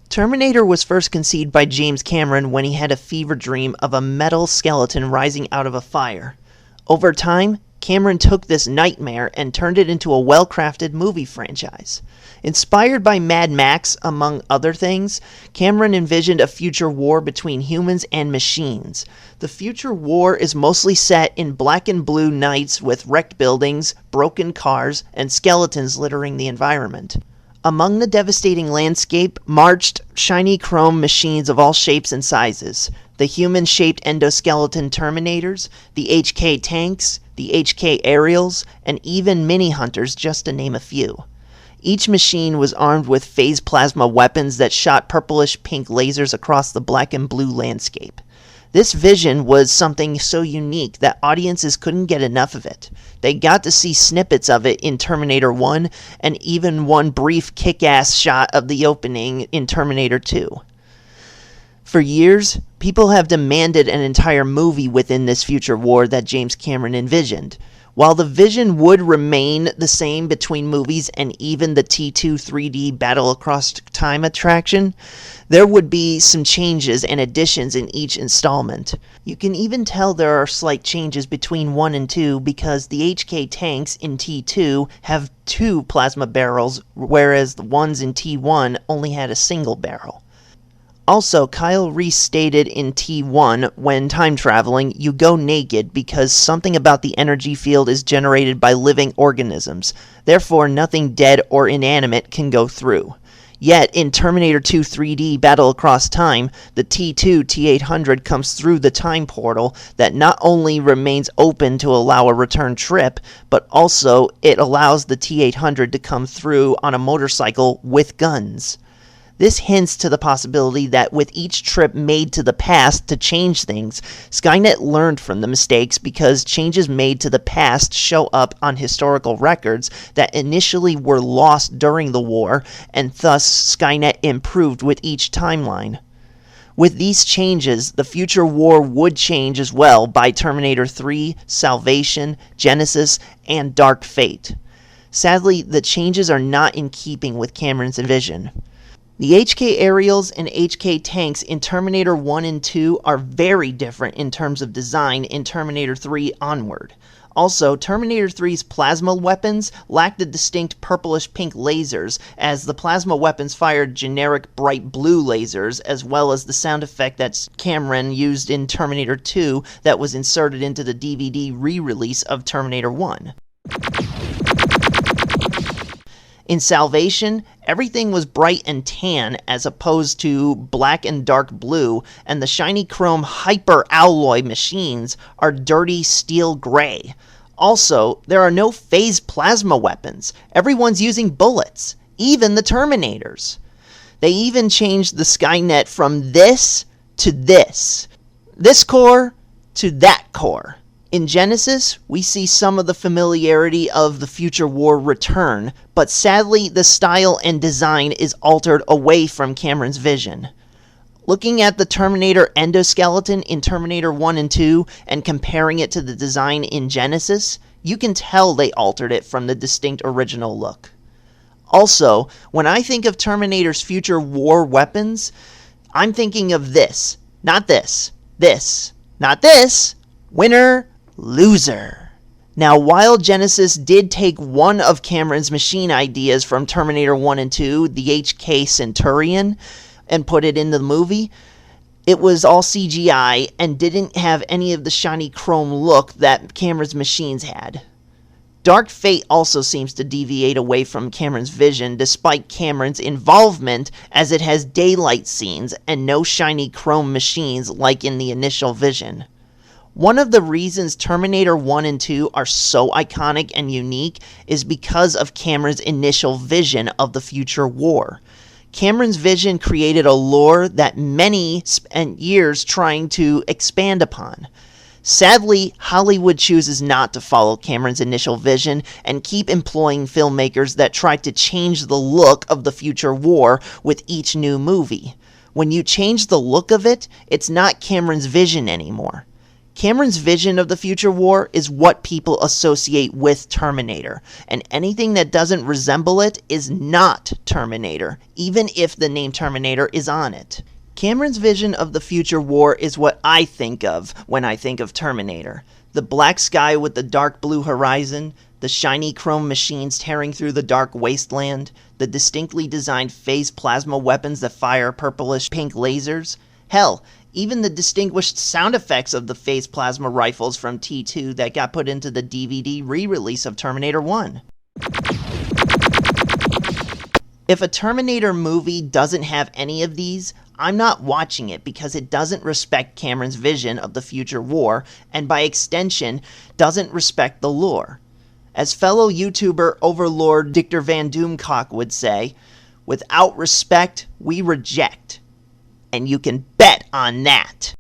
Terminator was first conceived by James Cameron when he had a fever dream of a metal skeleton rising out of a fire. Over time, Cameron took this nightmare and turned it into a well-crafted movie franchise. Inspired by Mad Max, among other things, Cameron envisioned a future war between humans and machines. The future war is mostly set in black and blue nights with wrecked buildings, broken cars, and skeletons littering the environment. Among the devastating landscape marched shiny chrome machines of all shapes and sizes. The human-shaped endoskeleton Terminators, the HK tanks, the HK aerials, and even mini-hunters, just to name a few. Each machine was armed with phase plasma weapons that shot purplish-pink lasers across the black and blue landscape. This vision was something so unique that audiences couldn't get enough of it. They got to see snippets of it in Terminator 1, and even one brief kick-ass shot of the opening in Terminator 2. For years, people have demanded an entire movie within this future war that James Cameron envisioned. While the vision would remain the same between movies and even the T2 3D Battle Across Time attraction, there would be some changes and additions in each installment. You can even tell there are slight changes between 1 and 2 because the HK tanks in T2 have 2 plasma barrels, whereas the ones in T1 only had a single barrel. Also, Kyle Reese stated in T1, when time traveling, you go naked because something about the energy field is generated by living organisms. Therefore, nothing dead or inanimate can go through. Yet, in Terminator 2 3D Battle Across Time, the T2 T-800 comes through the time portal that not only remains open to allow a return trip, but also it allows the T-800 to come through on a motorcycle with guns. This hints to the possibility that with each trip made to the past to change things, Skynet learned from the mistakes because changes made to the past show up on historical records that initially were lost during the war, and thus Skynet improved with each timeline. With these changes, the future war would change as well by Terminator 3, Salvation, Genesis, and Dark Fate. Sadly, the changes are not in keeping with Cameron's vision. The HK aerials and HK tanks in Terminator 1 and 2 are very different in terms of design in Terminator 3 onward. Also, Terminator 3's plasma weapons lacked the distinct purplish-pink lasers, as the plasma weapons fired generic bright blue lasers, as well as the sound effect that Cameron used in Terminator 2 that was inserted into the DVD re-release of Terminator 1. In Salvation, everything was bright and tan as opposed to black and dark blue, and the shiny chrome hyper-alloy machines are dirty steel gray. Also, there are no phase plasma weapons. Everyone's using bullets, even the Terminators. They even changed the Skynet from this to this core to that core. In Genesis, we see some of the familiarity of the future war return, but sadly the style and design is altered away from Cameron's vision. Looking at the Terminator endoskeleton in Terminator 1 and 2 and comparing it to the design in Genesis, you can tell they altered it from the distinct original look. Also, when I think of Terminator's future war weapons, I'm thinking of this, not this, not this, winner, loser. Now, while Genesis did take one of Cameron's machine ideas from Terminator 1 and 2, the HK Centurion, and put it in the movie, it was all CGI and didn't have any of the shiny chrome look that Cameron's machines had. Dark Fate also seems to deviate away from Cameron's vision despite Cameron's involvement, as it has daylight scenes and no shiny chrome machines like in the initial vision. One of the reasons Terminator 1 and 2 are so iconic and unique is because of Cameron's initial vision of the future war. Cameron's vision created a lore that many spent years trying to expand upon. Sadly, Hollywood chooses not to follow Cameron's initial vision and keep employing filmmakers that try to change the look of the future war with each new movie. When you change the look of it, it's not Cameron's vision anymore. Cameron's vision of the future war is what people associate with Terminator, and anything that doesn't resemble it is not Terminator, even if the name Terminator is on it. Cameron's vision of the future war is what I think of when I think of Terminator. The black sky with the dark blue horizon, the shiny chrome machines tearing through the dark wasteland, the distinctly designed phase plasma weapons that fire purplish pink lasers. Hell, even the distinguished sound effects of the phase plasma rifles from T2 that got put into the DVD re-release of Terminator 1. If a Terminator movie doesn't have any of these, I'm not watching it because it doesn't respect Cameron's vision of the future war, and by extension, doesn't respect the lore. As fellow YouTuber overlord Dictor Van Doomcock would say, without respect, we reject. And you can bet on that.